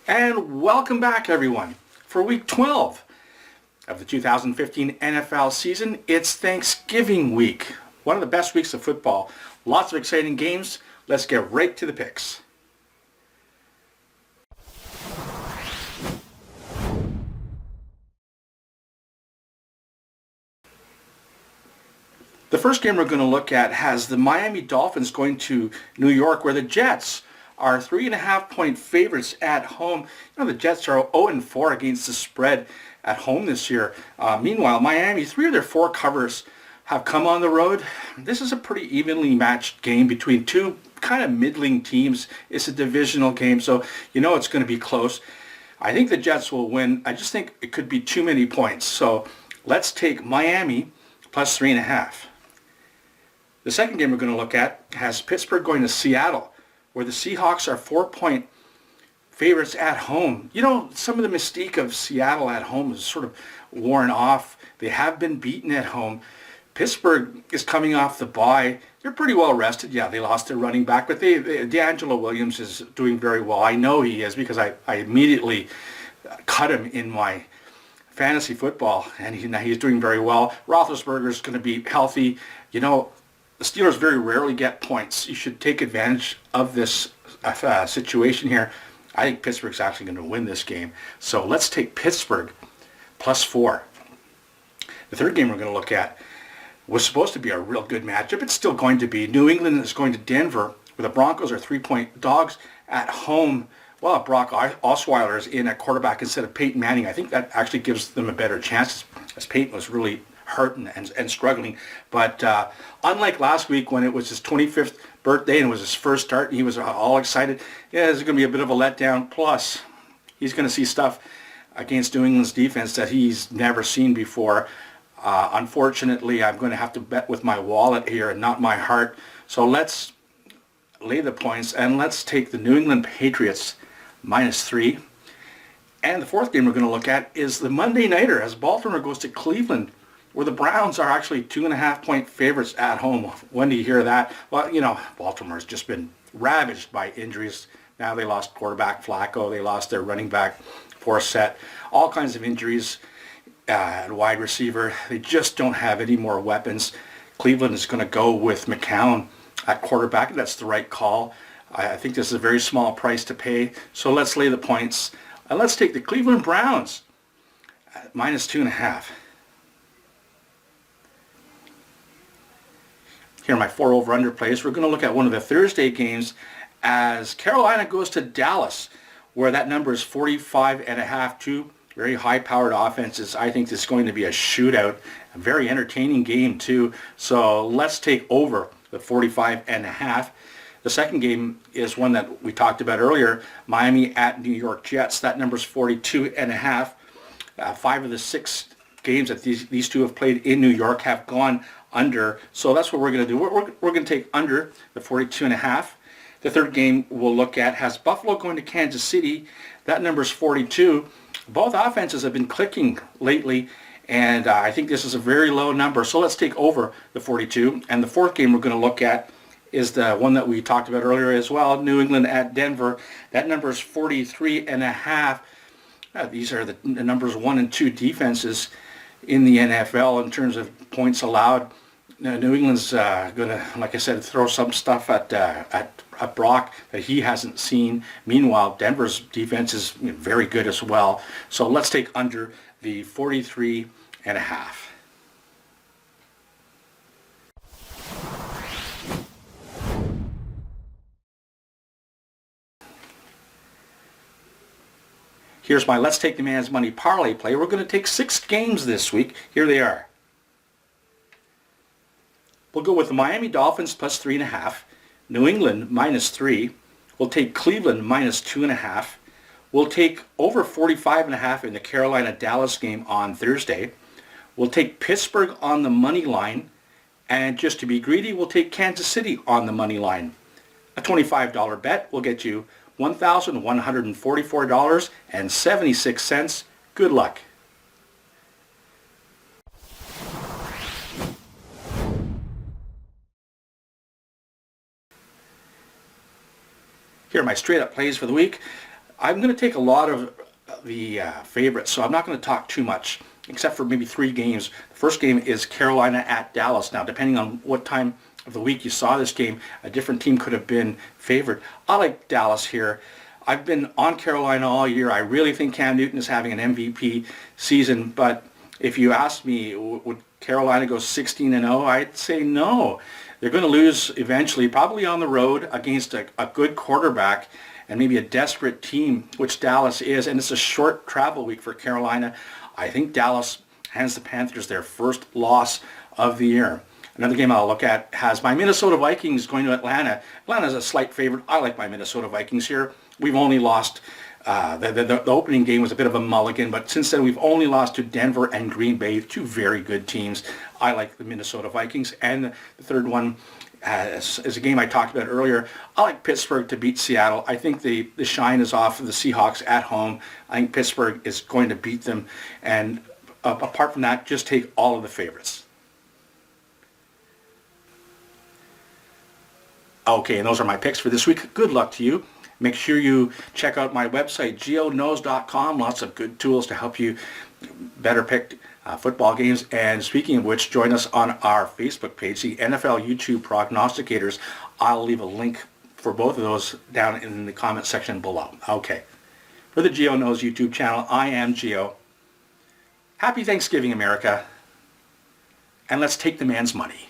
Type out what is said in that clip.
And welcome back, everyone, for week 12 of the 2015 NFL season. It's Thanksgiving week, one of the best weeks of football. Lots of exciting games. Let's get right to the picks. The first game we're going to look at has the Miami Dolphins going to New York, where the Jets are 3.5-point favorites at home. You know, the Jets are 0-4 against the spread at home this year. Meanwhile, Miami, 3 of their 4 covers have come on the road. This is a pretty evenly matched game between two kind of middling teams. It's a divisional game, so you know it's going to be close. I think the Jets will win. I just think it could be too many points. So let's take Miami plus 3.5. The second game we're going to look at has Pittsburgh going to Seattle, where the Seahawks are 4-point favorites at home. You know, some of the mystique of Seattle at home is sort of worn off. They have been beaten at home. Pittsburgh is coming off the bye. They're pretty well rested. Yeah, they lost their running back, but D'Angelo Williams is doing very well. I know he is because I immediately cut him in my fantasy football, and he's doing very well. Roethlisberger is going to be healthy. You know, the Steelers very rarely get points. You should take advantage of this situation here. I think Pittsburgh's actually going to win this game. So let's take Pittsburgh plus 4. The third game we're going to look at was supposed to be a real good matchup. It's still going to be. New England is going to Denver, where the Broncos are 3-point dogs at home. Well, Brock Osweiler is in at quarterback instead of Peyton Manning. I think that actually gives them a better chance, as Peyton was really hurting and struggling. But unlike last week when it was his 25th birthday and it was his first start and he was all excited, yeah, there's going to be a bit of a letdown. Plus, he's going to see stuff against New England's defense that he's never seen before. Unfortunately, I'm going to have to bet with my wallet here and not my heart. So let's lay the points and let's take the New England Patriots minus 3. And the fourth game we're going to look at is the Monday Nighter as Baltimore goes to Cleveland, where the Browns are actually 2.5-point favorites at home. When do you hear that? Well, you know, Baltimore's just been ravaged by injuries. Now they lost quarterback Flacco. They lost their running back Forsett. All kinds of injuries at wide receiver. They just don't have any more weapons. Cleveland is going to go with McCown at quarterback. That's the right call. I think this is a very small price to pay. So let's lay the points. And let's take the Cleveland Browns at minus 2.5. Here are my 4 over-under plays. We're going to look at one of the Thursday games as Carolina goes to Dallas, where that number is 45.5. Two very high-powered offenses. I think this is going to be a shootout, a very entertaining game too. So let's take over the 45.5. The second game is one that we talked about earlier, Miami at New York Jets. That number is 42.5. 5 of the 6 games that these two have played in New York have gone under. So that's what we're going to do. We're going to take under the 42.5. The third game we'll look at has Buffalo going to Kansas City. That number is 42. Both offenses have been clicking lately, and I think this is a very low number. So let's take over the 42. And the fourth game we're going to look at is the one that we talked about earlier as well, New England at Denver. That number is 43.5. These are the numbers 1 and 2 defenses in the NFL in terms of points allowed. New England's going to, like I said, throw some stuff at Brock that he hasn't seen. Meanwhile, Denver's defense is very good as well. So let's take under the 43.5. Here's my Let's Take the Man's Money parlay play. We're going to take 6 games this week. Here they are. We'll go with the Miami Dolphins plus 3.5, New England minus 3. We'll take Cleveland minus 2.5. We'll take over 45.5 in the Carolina-Dallas game on Thursday. We'll take Pittsburgh on the money line. And just to be greedy, we'll take Kansas City on the money line. A $25 bet will get you $1,144.76. Good luck. Here are my straight up plays for the week. I'm going to take a lot of the favorites, so I'm not going to talk too much, except for maybe 3 games. The first game is Carolina at Dallas. Now, depending on what time of the week you saw this game, a different team could have been favored. I like Dallas here. I've been on Carolina all year. I really think Cam Newton is having an MVP season, but if you ask me, would Carolina go 16-0? I'd say no. They're going to lose eventually, probably on the road against a good quarterback and maybe a desperate team, which Dallas is, and it's a short travel week for Carolina. I think Dallas hands the Panthers their first loss of the year. Another game I'll look at has my Minnesota Vikings going to Atlanta. Atlanta's a slight favorite. I like my Minnesota Vikings here. We've only lost, the opening game was a bit of a mulligan, but since then we've only lost to Denver and Green Bay, 2 very good teams. I like the Minnesota Vikings. And the third one is a game I talked about earlier. I like Pittsburgh to beat Seattle. I think the shine is off of the Seahawks at home. I think Pittsburgh is going to beat them. And apart from that, just take all of the favorites. Okay, and those are my picks for this week. Good luck to you. Make sure you check out my website, gioknows.com. Lots of good tools to help you better pick football games. And speaking of which, join us on our Facebook page, the NFL YouTube Prognosticators. I'll leave a link for both of those down in the comment section below. Okay. For the Geo Knows YouTube channel, I am Geo. Happy Thanksgiving, America. And let's take the man's money.